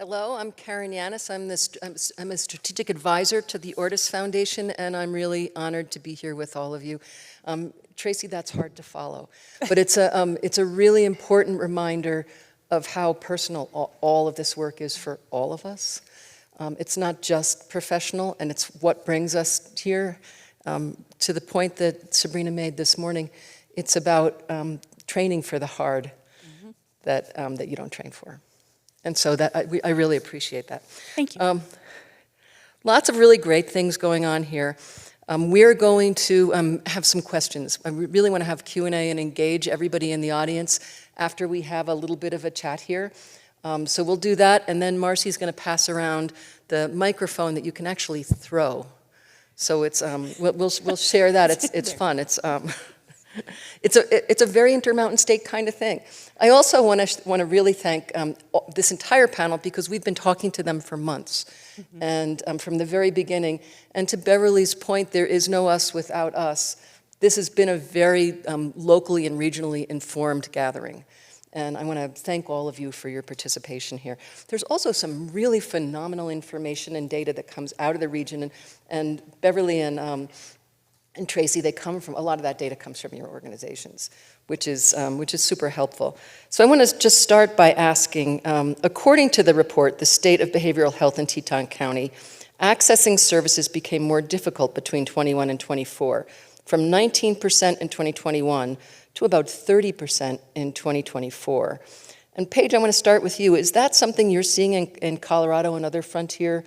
Hello, I'm Caren Yanis. I'm a strategic advisor to the Ortus Foundation, and I'm really honored to be here with all of you. Tracy, that's hard to follow, but it's a really important reminder of how personal all of this work is for all of us. It's not just professional, and it's what brings us here. To the point that Sabrina made this morning, it's about training for the hard that you don't train for. And so I really appreciate that. Thank you. Lots of really great things going on here. We're going to have some questions. I really want to have Q&A and engage everybody in the audience after we have a little bit of a chat here. So we'll do that, and then Marcy's going to pass around the microphone that you can actually throw. So it's we'll share that. It's fun. It's a very Intermountain State kind of thing. I also want to really thank this entire panel, because we've been talking to them for months, and from the very beginning. And to Beverly's point, there is no us without us. This has been a very locally and regionally informed gathering. And I want to thank all of you for your participation here. There's also some really phenomenal information and data that comes out of the region. And Beverly and Tracy, a lot of that data comes from your organizations, which is super helpful. So I want to just start by asking, according to the report, The State of Behavioral Health in Teton County, accessing services became more difficult between 21 and 24, from 19% in 2021 to about 30% in 2024. And Paige, I want to start with you. Is that something you're seeing in Colorado and other frontier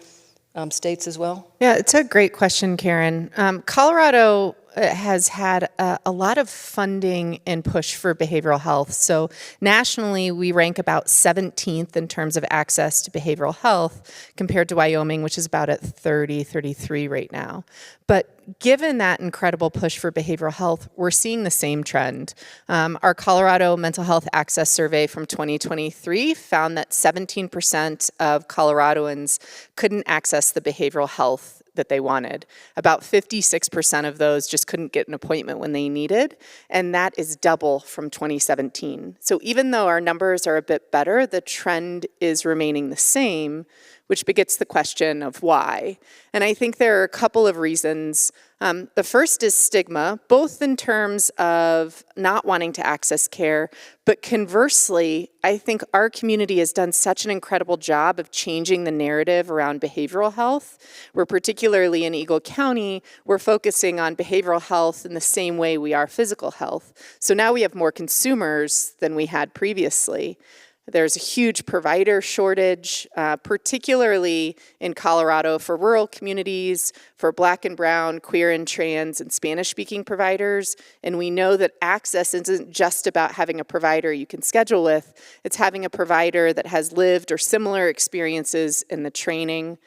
states as well? Yeah, it's a great question, Caren. Colorado has had a lot of funding and push for behavioral health. So nationally, we rank about 17th in terms of access to behavioral health compared to Wyoming, which is about at 30, 33 right now. But given that incredible push for behavioral health, we're seeing the same trend. Our Colorado Mental Health Access Survey from 2023 found that 17% of Coloradoans couldn't access the behavioral health that they wanted. About 56% of those just couldn't get an appointment when they needed, and that is double from 2017. So even though our numbers are a bit better, the trend is remaining the same, which begets the question of why. And I think there are a couple of reasons. The first is stigma, both in terms of not wanting to access care, but conversely, I think our community has done such an incredible job of changing the narrative around behavioral health. We're particularly in Eagle County, we're focusing on behavioral health in the same way we are physical health. So now we have more consumers than we had previously. There's a huge provider shortage, particularly in Colorado for rural communities, for Black and brown, queer and trans, and Spanish-speaking providers. And we know that access isn't just about having a provider you can schedule with. It's having a provider that has lived or similar experiences in the training.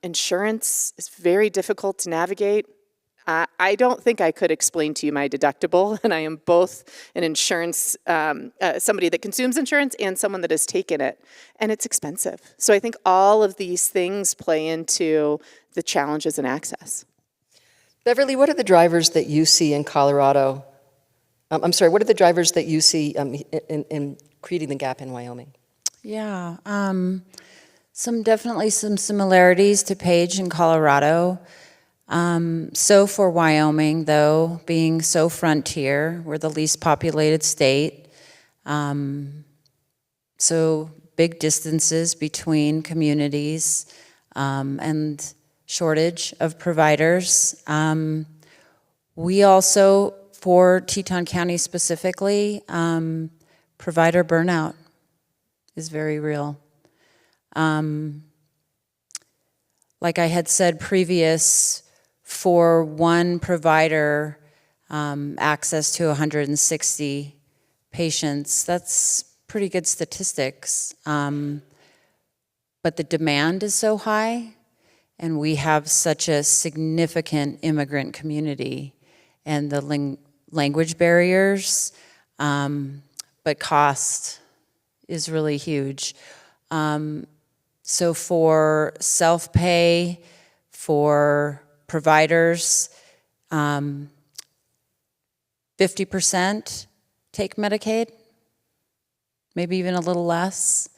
Insurance is very difficult to navigate. I don't think I could explain to you my deductible, and I am both an insurance, somebody that consumes insurance and someone that has taken it, and it's expensive. So I think all of these things play into the challenges in access. Beverly, what are the drivers that you see in Colorado? What are the drivers that you see in creating the gap in Wyoming? Yeah, definitely some similarities to Paige in Colorado. So for Wyoming, though, being so frontier, we're the least populated state. So big distances between communities and shortage of providers. We also, for Teton County specifically, provider burnout is very real. Like I had said previous, for one provider, access to 160 patients, that's pretty good statistics. But the demand is so high, and we have such a significant immigrant community, and the language barriers, but cost is really huge. So for self-pay, for providers, 50% take Medicaid, maybe even a little less.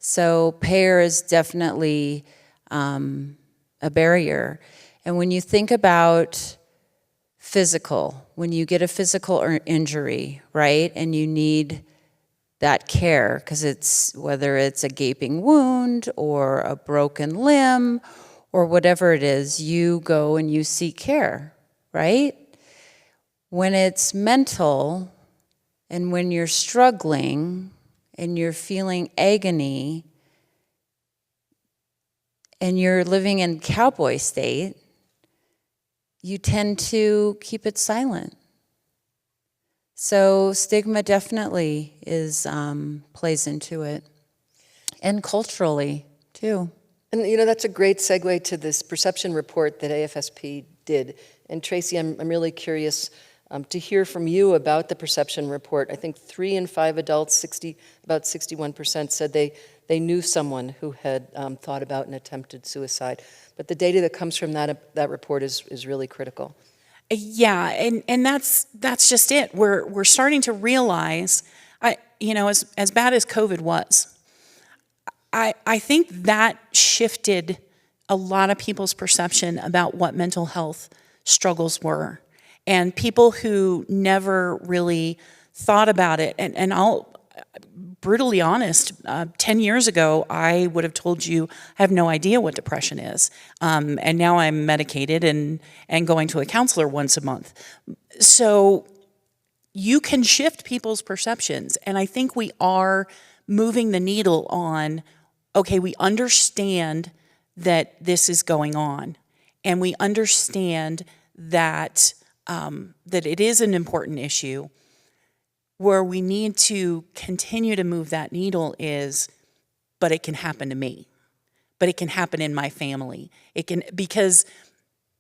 So payer is definitely a barrier. And when you think about physical, when you get a physical injury, right, and you need that care, because it's whether it's a gaping wound or a broken limb or whatever it is, you go and you seek care, right? When it's mental and when you're struggling and you're feeling agony and you're living in cowboy state, you tend to keep it silent. So stigma definitely plays into it, and culturally too. And that's a great segue to this perception report that AFSP did. And Tracy, I'm really curious to hear from you about the perception report. I think 3 in 5 adults, about 61%, said they knew someone who had thought about and attempted suicide. But the data that comes from that report is really critical. Yeah, and that's just it. We're starting to realize, as bad as COVID was, I think that shifted a lot of people's perception about what mental health struggles were. And people who never really thought about it, and I'll brutally honest, 10 years ago, I would have told you I have no idea what depression is. And now I'm medicated and going to a counselor once a month. So you can shift people's perceptions. And I think we are moving the needle on, okay, we understand that this is going on. And we understand that that it is an important issue. Where we need to continue to move that needle is, but it can happen to me. But it can happen in my family. Because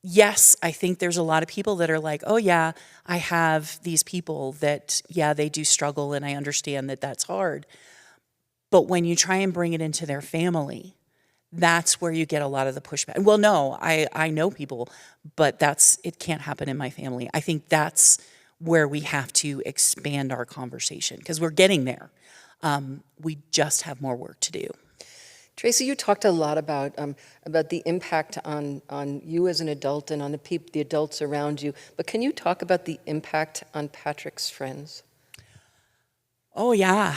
yes, I think there's a lot of people that are like, oh yeah, I have these people that, yeah, they do struggle and I understand that that's hard. But when you try and bring it into their family, that's where you get a lot of the pushback. Well, no, I know people, but it can't happen in my family. I think that's where we have to expand our conversation, because we're getting there. We just have more work to do. Tracy, you talked a lot about the impact on you as an adult and on the adults around you, but can you talk about the impact on Patrick's friends? Oh yeah.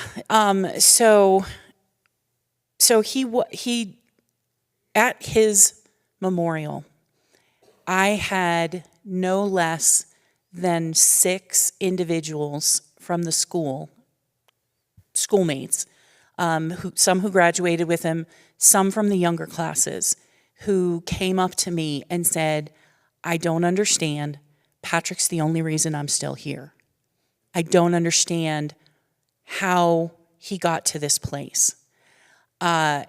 So he at his memorial, I had no less than 6 individuals from the schoolmates, some who graduated with him, some from the younger classes, who came up to me and said, I don't understand. Patrick's the only reason I'm still here. I don't understand how he got to this place. And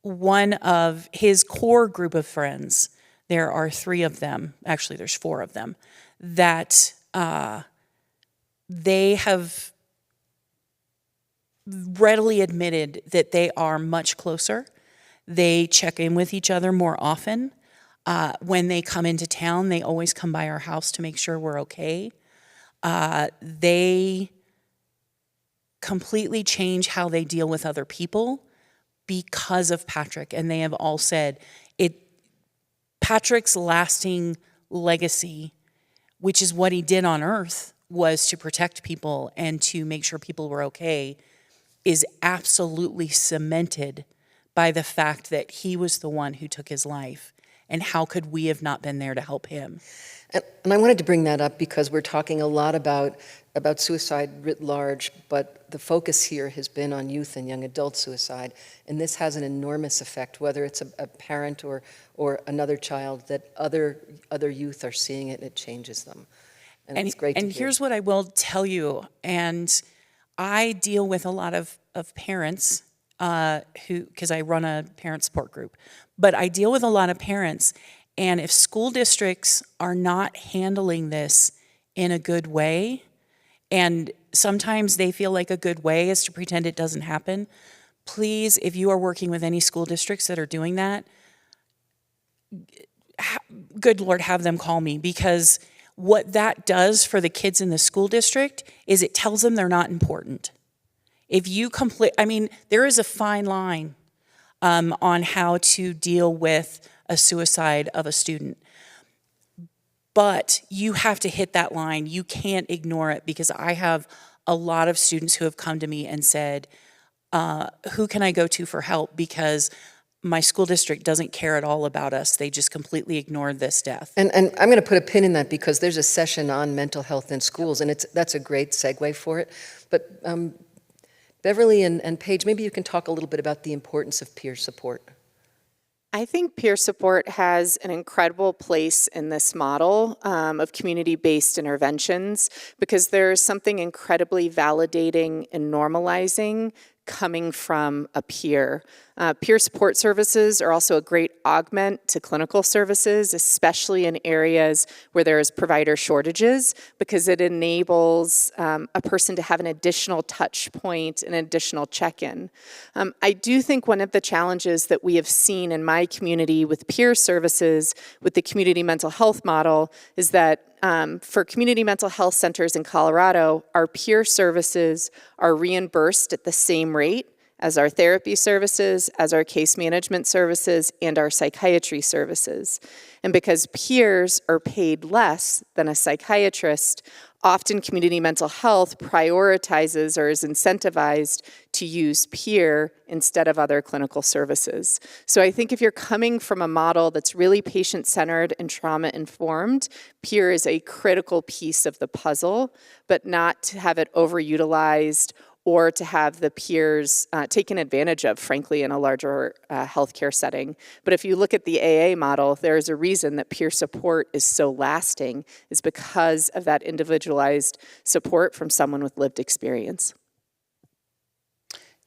one of his core group of friends, there are 3 of them, actually there's 4 of them, that they have readily admitted that they are much closer. They check in with each other more often. When they come into town, they always come by our house to make sure we're okay. They completely change how they deal with other people because of Patrick, and they have all said Patrick's lasting legacy, which is what he did on earth, was to protect people and to make sure people were okay, is absolutely cemented by the fact that he was the one who took his life. And how could we have not been there to help him? And I wanted to bring that up because we're talking a lot about suicide writ large, but the focus here has been on youth and young adult suicide. And this has an enormous effect, whether it's a parent or another child, that other youth are seeing it and it changes them. And it's great to hear. And here's what I will tell you, and I deal with a lot of parents because I run a parent support group, but I deal with a lot of parents, and if school districts are not handling this in a good way, and sometimes they feel like a good way is to pretend it doesn't happen, please, if you are working with any school districts that are doing that, good Lord, have them call me, because what that does for the kids in the school district is it tells them they're not important. If you there is a fine line on how to deal with a suicide of a student. But you have to hit that line. You can't ignore it, because I have a lot of students who have come to me and said, who can I go to for help? Because my school district doesn't care at all about us. They just completely ignored this death. And I'm going to put a pin in that, because there's a session on mental health in schools, and that's a great segue for it. But Beverly and Paige, maybe you can talk a little bit about the importance of peer support. I think peer support has an incredible place in this model of community-based interventions, because there's something incredibly validating and normalizing coming from a peer. Peer support services are also a great augment to clinical services, especially in areas where there's provider shortages, because it enables a person to have an additional touch point, an additional check-in. I do think one of the challenges that we have seen in my community with peer services, with the community mental health model, is that for community mental health centers in Colorado, our peer services are reimbursed at the same rate as our therapy services, as our case management services, and our psychiatry services. And because peers are paid less than a psychiatrist, often community mental health prioritizes or is incentivized to use peer instead of other clinical services. So I think if you're coming from a model that's really patient-centered and trauma-informed, peer is a critical piece of the puzzle, but not to have it overutilized or to have the peers taken advantage of, frankly, in a larger healthcare setting. But if you look at the AA model, there's a reason that peer support is so lasting, is because of that individualized support from someone with lived experience.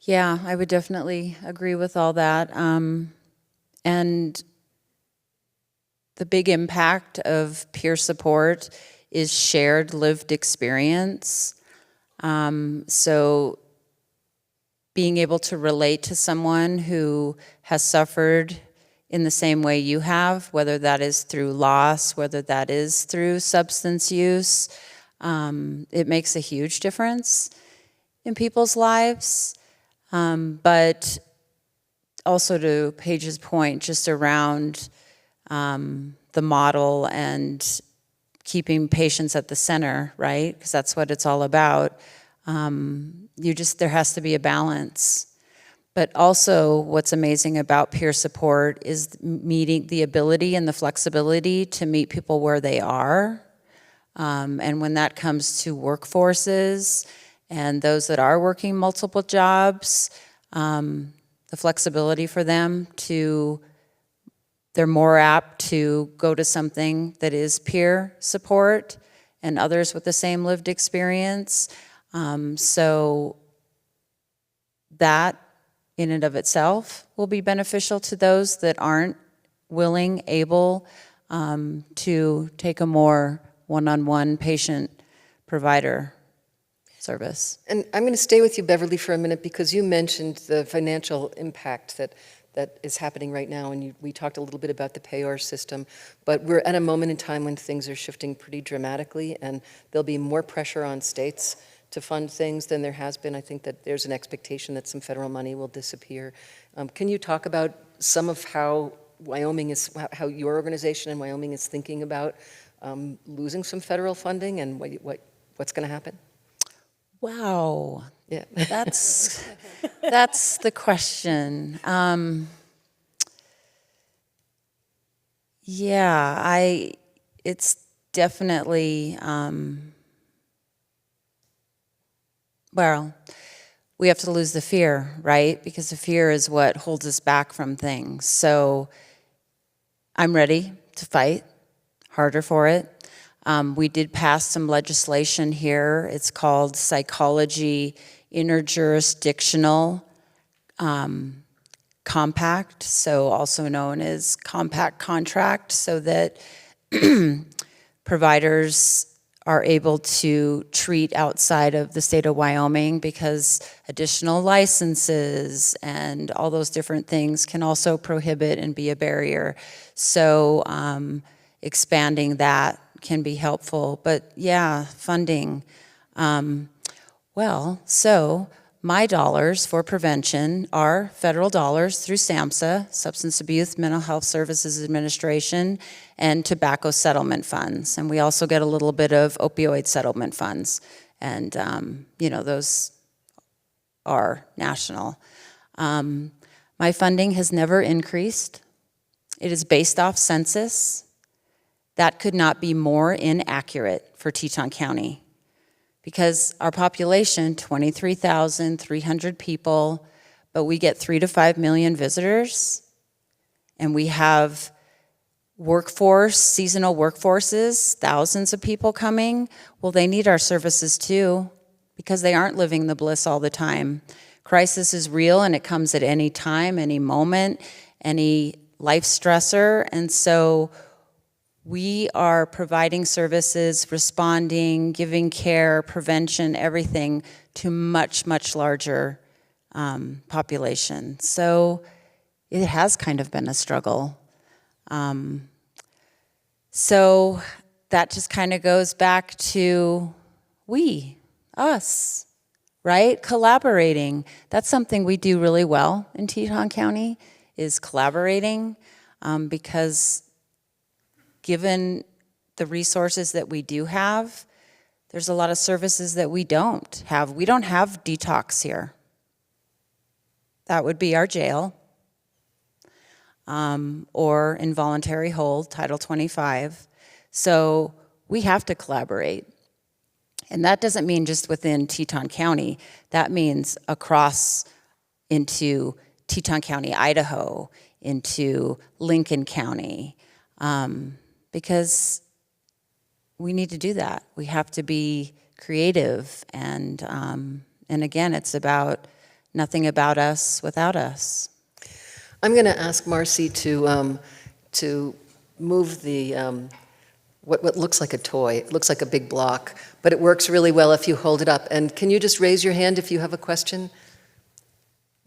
Yeah, I would definitely agree with all that. And the big impact of peer support is shared lived experience. So being able to relate to someone who has suffered in the same way you have, whether that is through loss, whether that is through substance use, it makes a huge difference in people's lives. But also to Paige's point, just around the model and keeping patients at the center, right? Because that's what it's all about. There has to be a balance. But also what's amazing about peer support is meeting the ability and the flexibility to meet people where they are. And when that comes to workforces and those that are working multiple jobs, the flexibility for them they're more apt to go to something that is peer support and others with the same lived experience. So that in and of itself will be beneficial to those that aren't willing, able to take a more one-on-one patient-provider service. And I'm going to stay with you, Beverly, for a minute, because you mentioned the financial impact that is happening right now, and we talked a little bit about the payor system, but we're at a moment in time when things are shifting pretty dramatically, and there'll be more pressure on states to fund things than there has been. I think that there's an expectation that some federal money will disappear. Can you talk about some of how how your organization in Wyoming is thinking about losing some federal funding, and what's going to happen? Wow. Yeah. That's the question. It's definitely, we have to lose the fear, right? Because the fear is what holds us back from things. So I'm ready to fight harder for it. We did pass some legislation here. It's called Psychology Interjurisdictional Compact, so also known as Compact Contract, so that providers are able to treat outside of the state of Wyoming, because additional licenses and all those different things can also prohibit and be a barrier. So expanding that can be helpful. But yeah, funding. So my dollars for prevention are federal dollars through SAMHSA, Substance Abuse Mental Health Services Administration, and tobacco settlement funds. And we also get a little bit of opioid settlement funds. And, those are national. My funding has never increased. It is based off census. That could not be more inaccurate for Teton County, because our population, 23,300 people, but we get 3 to 5 million visitors, and we have seasonal workforces, thousands of people coming. Well, they need our services too, because they aren't living the bliss all the time. Crisis is real, and it comes at any time, any moment, any life stressor, and so we are providing services, responding, giving care, prevention, everything to much, much larger population. So it has kind of been a struggle. So that just kind of goes back to us, right? Collaborating. That's something we do really well in Teton County, is collaborating, because given the resources that we do have, there's a lot of services that we don't have. We don't have detox here. That would be our jail, or involuntary hold, Title 25. So we have to collaborate. And that doesn't mean just within Teton County. That means across into Teton County, Idaho, into Lincoln County, because we need to do that. We have to be creative, and again, it's about nothing about us without us. I'm going to ask Marcy to move the what looks like a toy. It looks like a big block, but it works really well if you hold it up. And can you just raise your hand if you have a question?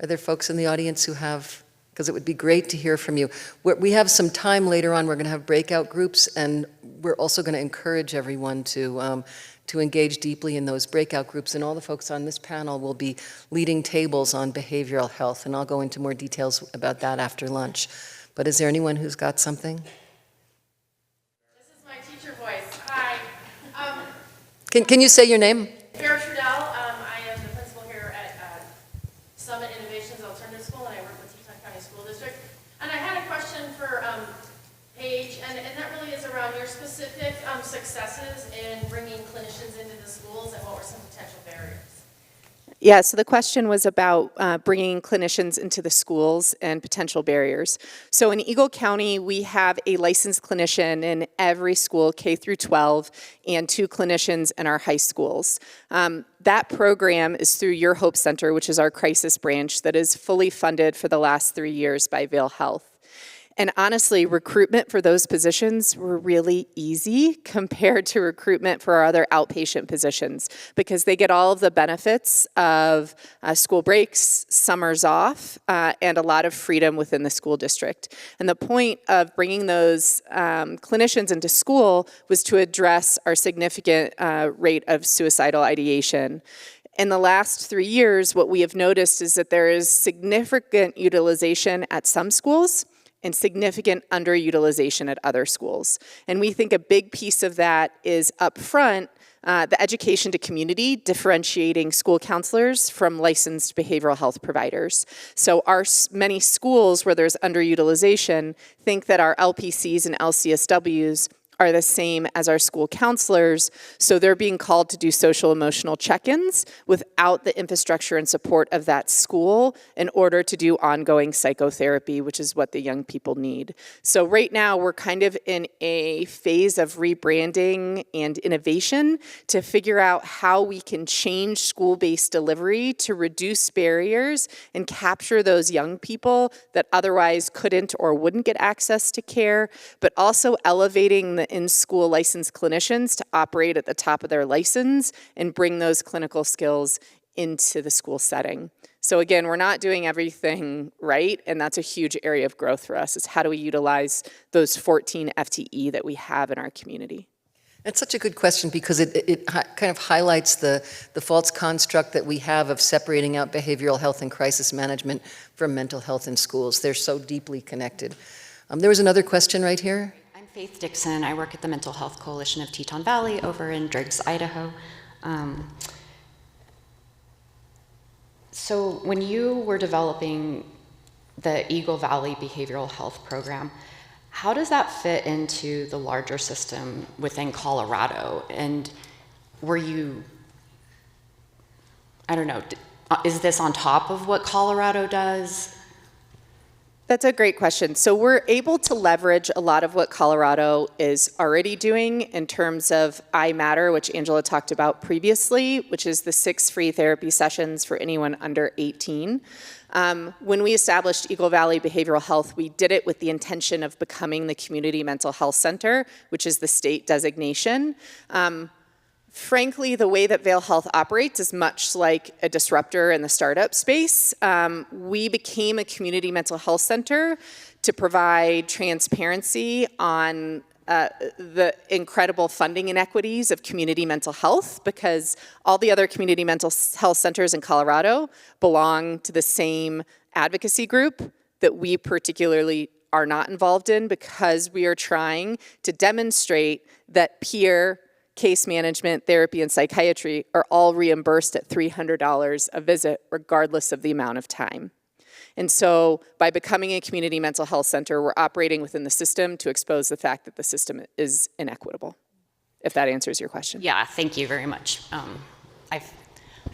Are there folks in the audience who have? Because it would be great to hear from you. We have some time later on. We're going to have breakout groups, and we're also going to encourage everyone to engage deeply in those breakout groups. And all the folks on this panel will be leading tables on behavioral health, and I'll go into more details about that after lunch. But is there anyone who's got something? This is my teacher voice. Hi. Can you say your name? Vera Trudell. I am the principal here at Summit Innovations Alternative School, and I work with Teton County School District. And I had a question for Paige, and that really is around your specific successes in bringing clinicians into the schools, and what were some potential barriers? Yeah, so the question was about bringing clinicians into the schools and potential barriers. So in Eagle County, we have a licensed clinician in every school, K through 12, and 2 clinicians in our high schools. That program is through Your Hope Center, which is our crisis branch that is fully funded for the last 3 years by Vail Health. And honestly, recruitment for those positions were really easy compared to recruitment for our other outpatient positions, because they get all of the benefits of school breaks, summers off, and a lot of freedom within the school district. And the point of bringing those clinicians into school was to address our significant rate of suicidal ideation. In the last 3 years, what we have noticed is that there is significant utilization at some schools and significant underutilization at other schools. And we think a big piece of that is upfront, the education to community, differentiating school counselors from licensed behavioral health providers. So our many schools where there's underutilization think that our LPCs and LCSWs are the same as our school counselors, so they're being called to do social emotional check-ins without the infrastructure and support of that school in order to do ongoing psychotherapy, which is what the young people need. So right now, we're kind of in a phase of rebranding and innovation to figure out how we can change school-based delivery to reduce barriers and capture those young people that otherwise couldn't or wouldn't get access to care, but also elevating the in-school licensed clinicians to operate at the top of their license and bring those clinical skills into the school setting. So again, we're not doing everything right, and that's a huge area of growth for us, is how do we utilize those 14 FTE that we have in our community. It's such a good question because it kind of highlights the false construct that we have of separating out behavioral health and crisis management from mental health in schools. They're so deeply connected. There was another question right here. I'm Faith Dixon. I work at the Mental Health Coalition of Teton Valley over in Driggs, Idaho. So when you were developing the Eagle Valley Behavioral Health Program, how does that fit into the larger system within Colorado? And were you, I don't know, is this on top of what Colorado does? That's a great question. So we're able to leverage a lot of what Colorado is already doing in terms of I Matter, which Angela talked about previously, which is the 6 free therapy sessions for anyone under 18. When we established Eagle Valley Behavioral Health, we did it with the intention of becoming the Community Mental Health Center, which is the state designation. Frankly, the way that Vail Health operates is much like a disruptor in the startup space. We became a community mental health center to provide transparency on the incredible funding inequities of community mental health, because all the other community mental health centers in Colorado belong to the same advocacy group that we particularly are not involved in, because we are trying to demonstrate that peer case management, therapy, and psychiatry are all reimbursed at $300 a visit, regardless of the amount of time. And so by becoming a community mental health center, we're operating within the system to expose the fact that the system is inequitable, if that answers your question. Yeah, thank you very much. I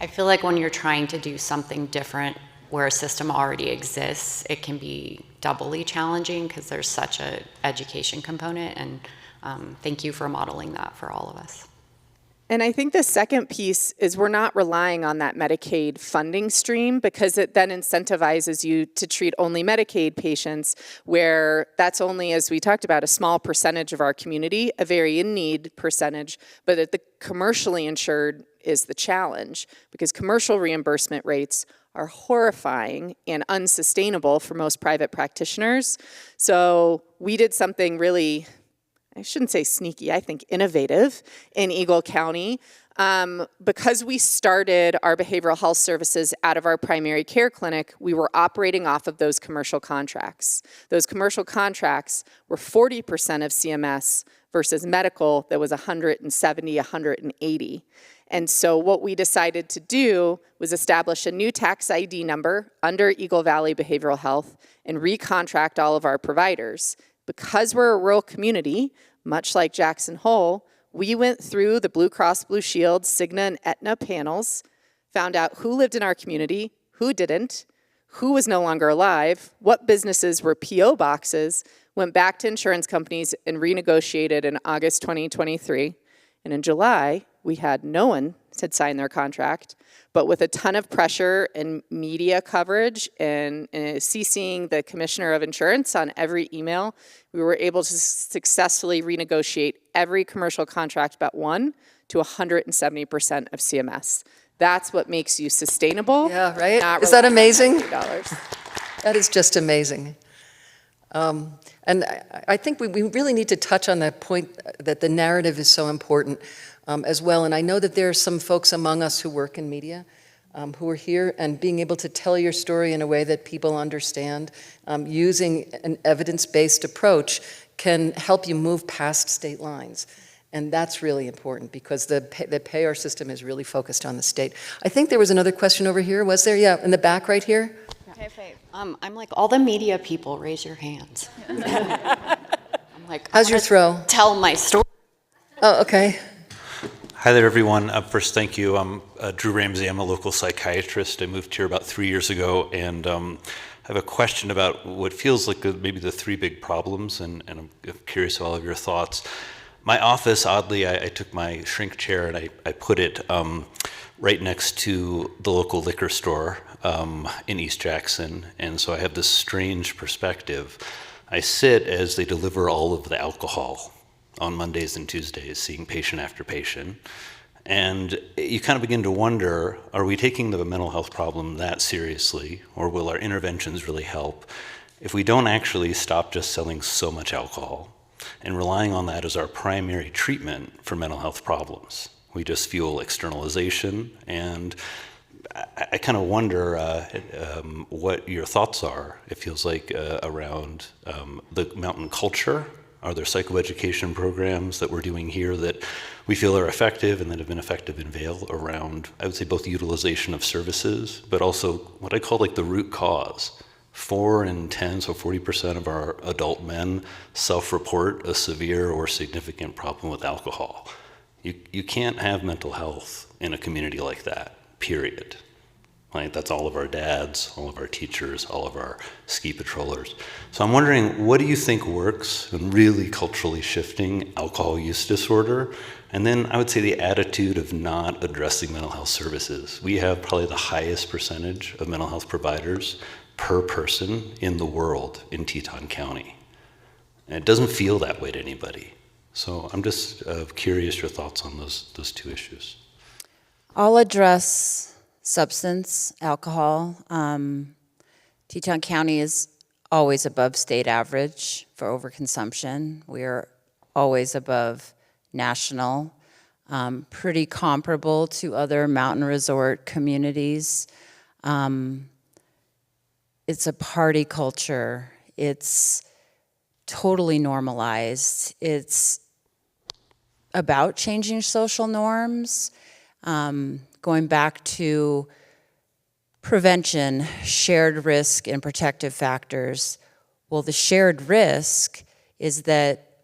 feel like when you're trying to do something different where a system already exists, it can be doubly challenging because there's such an education component, and thank you for modeling that for all of us. And I think the second piece is we're not relying on that Medicaid funding stream, because it then incentivizes you to treat only Medicaid patients, where that's only, as we talked about, a small percentage of our community, a very in-need percentage, but at the commercially insured is the challenge, because commercial reimbursement rates are horrifying and unsustainable for most private practitioners. So we did something really, I shouldn't say sneaky, I think innovative in Eagle County. Because we started our behavioral health services out of our primary care clinic, we were operating off of those commercial contracts. Those commercial contracts were 40% of CMS versus medical that was 170, 180. And so what we decided to do was establish a new tax ID number under Eagle Valley Behavioral Health and recontract all of our providers. Because we're a rural community, much like Jackson Hole, we went through the Blue Cross Blue Shield, Cigna, and Aetna panels, found out who lived in our community, who didn't, who was no longer alive, what businesses were P.O. boxes, went back to insurance companies and renegotiated in August 2023. And in July, we had no one had signed their contract, but with a ton of pressure and media coverage and CCing the commissioner of insurance on every email, we were able to successfully renegotiate every commercial contract but one to 170% of CMS. That's what makes you sustainable. Yeah, right? Is that amazing? $2. That is just amazing. And I think we really need to touch on that point that the narrative is so important as well. And I know that there are some folks among us who work in media who are here, and being able to tell your story in a way that people understand, using an evidence-based approach, can help you move past state lines. And that's really important, because the payer system is really focused on the state. I think there was another question over here. Was there? Yeah, in the back right here. Hey, Faith. I'm like, all the media people, raise your hands. I'm like, How's your throw? Tell my story. Oh, okay. Hi there, everyone. First, thank you. I'm Drew Ramsey. I'm a local psychiatrist. I moved here about 3 years ago, and I have a question about what feels like maybe the three big problems, and I'm curious of all of your thoughts. My office, oddly, I took my shrink chair and I put it right next to the local liquor store in East Jackson, and so I have this strange perspective. I sit as they deliver all of the alcohol on Mondays and Tuesdays, seeing patient after patient. And you kind of begin to wonder, are we taking the mental health problem that seriously, or will our interventions really help if we don't actually stop just selling so much alcohol? and relying on that as our primary treatment for mental health problems. We just fuel externalization, and I kind of wonder what your thoughts are, it feels like, around the mountain culture. Are there psychoeducation programs that we're doing here that we feel are effective and that have been effective in Vail around, I would say, both utilization of services, but also what I call like the root cause? 4 in 10, so 40% of our adult men self-report a severe or significant problem with alcohol. You can't have mental health in a community like that, period. Right? That's all of our dads, all of our teachers, all of our ski patrollers. So I'm wondering, what do you think works in really culturally shifting alcohol use disorder? And then I would say the attitude of not addressing mental health services. We have probably the highest percentage of mental health providers per person in the world in Teton County. And it doesn't feel that way to anybody. So I'm just curious your thoughts on those two issues. I'll address substance, alcohol. Teton County is always above state average for overconsumption. We are always above national, pretty comparable to other mountain resort communities. It's a party culture. It's totally normalized. It's about changing social norms. Going back to prevention, shared risk, and protective factors. Well, the shared risk is that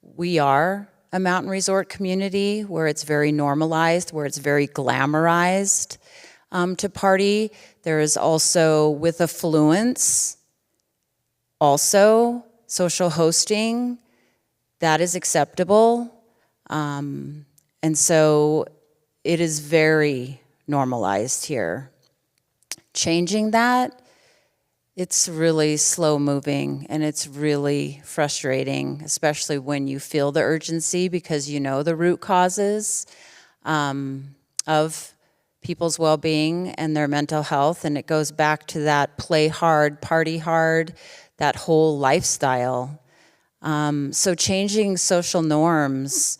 we are a mountain resort community where it's very normalized, where it's very glamorized to party. There is also, with affluence, also social hosting. That is acceptable. And so it is very normalized here. Changing that, it's really slow moving and it's really frustrating, especially when you feel the urgency because you know the root causes of people's well-being and their mental health. And it goes back to that play hard, party hard, that whole lifestyle. So changing social norms,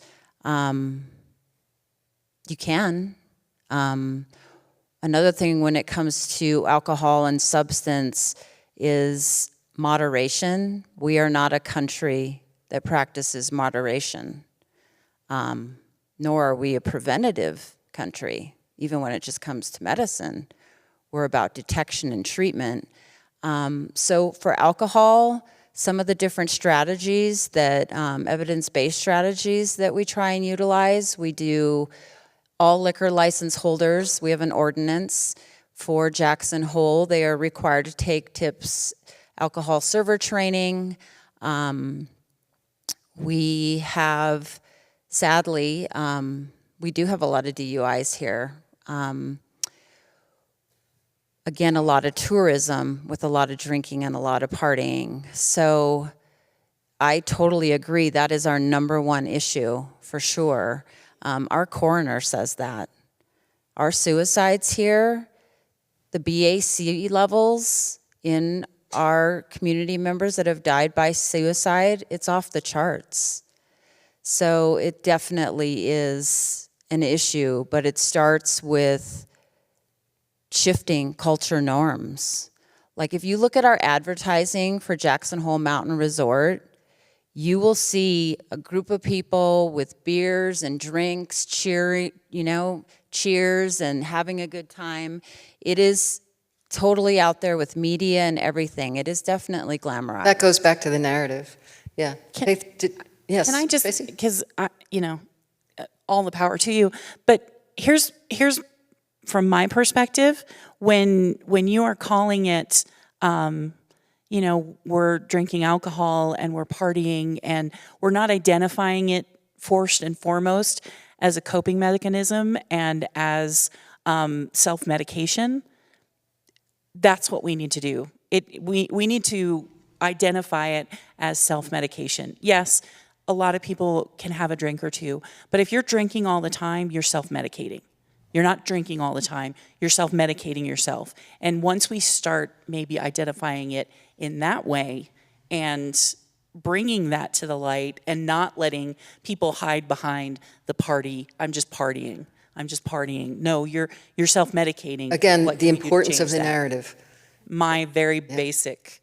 you can. Another thing when it comes to alcohol and substance is moderation. We are not a country that practices moderation, nor are we a preventative country, even when it just comes to medicine. We're about detection and treatment. So for alcohol, some of the different strategies that, evidence-based strategies that we try and utilize, we do all liquor license holders. We have an ordinance for Jackson Hole. They are required to take TIPS alcohol server training. We have, sadly, we do have a lot of DUIs here. Again, a lot of tourism with a lot of drinking and a lot of partying. So I totally agree. That is our number one issue for sure. Our coroner says that. Our suicides here, the BAC levels in our community members that have died by suicide, it's off the charts. So it definitely is an issue, but it starts with shifting culture norms. Like if you look at our advertising for Jackson Hole Mountain Resort, you will see a group of people with beers and drinks, cheering, cheers and having a good time. It is totally out there with media and everything. It is definitely glamorized. That goes back to the narrative. Yeah. Yes. Can I just, Tracy? because, all the power to you, but here's from my perspective, when you are calling it, we're drinking alcohol and we're partying and we're not identifying it first and foremost as a coping mechanism and as self-medication, that's what we need to do. We need to identify it as self-medication. Yes, a lot of people can have a drink or two, but if you're drinking all the time, you're self-medicating. You're not drinking all the time, you're self-medicating yourself. And once we start maybe identifying it in that way and bringing that to the light and not letting people hide behind the party. I'm just partying. No, you're self-medicating. Again, What the can we do to importance of change the that? narrative. My very basic,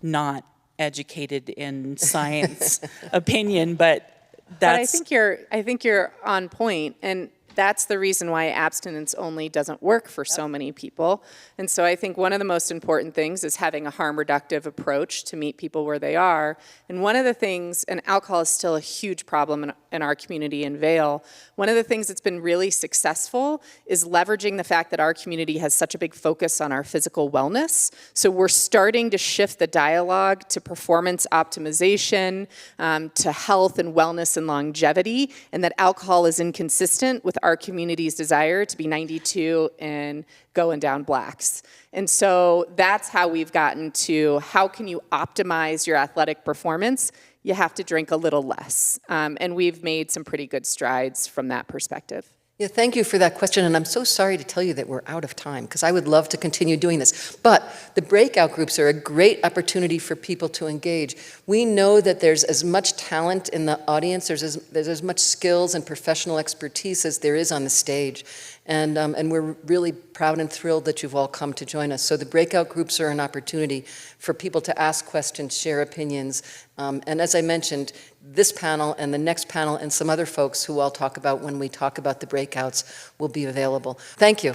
not educated in science opinion, but that's. But I think you're on point, and that's the reason why abstinence only doesn't work for so many people. And so I think one of the most important things is having a harm reductive approach to meet people where they are. And one of the things, and alcohol is still a huge problem in our community in Vail, one of the things that's been really successful is leveraging the fact that our community has such a big focus on our physical wellness. So we're starting to shift the dialogue to performance optimization, to health and wellness and longevity, and that alcohol is inconsistent with our community's desire to be 92 and going down blacks. And so that's how we've gotten to how can you optimize your athletic performance? You have to drink a little less. And we've made some pretty good strides from that perspective. Yeah, thank you for that question, and I'm so sorry to tell you that we're out of time, because I would love to continue doing this. But the breakout groups are a great opportunity for people to engage. We know that there's as much talent in the audience, there's as much skills and professional expertise as there is on the stage. And we're really proud and thrilled that you've all come to join us. So the breakout groups are an opportunity for people to ask questions, share opinions, and as I mentioned, this panel and the next panel and some other folks who I'll talk about when we talk about the breakouts will be available. Thank you.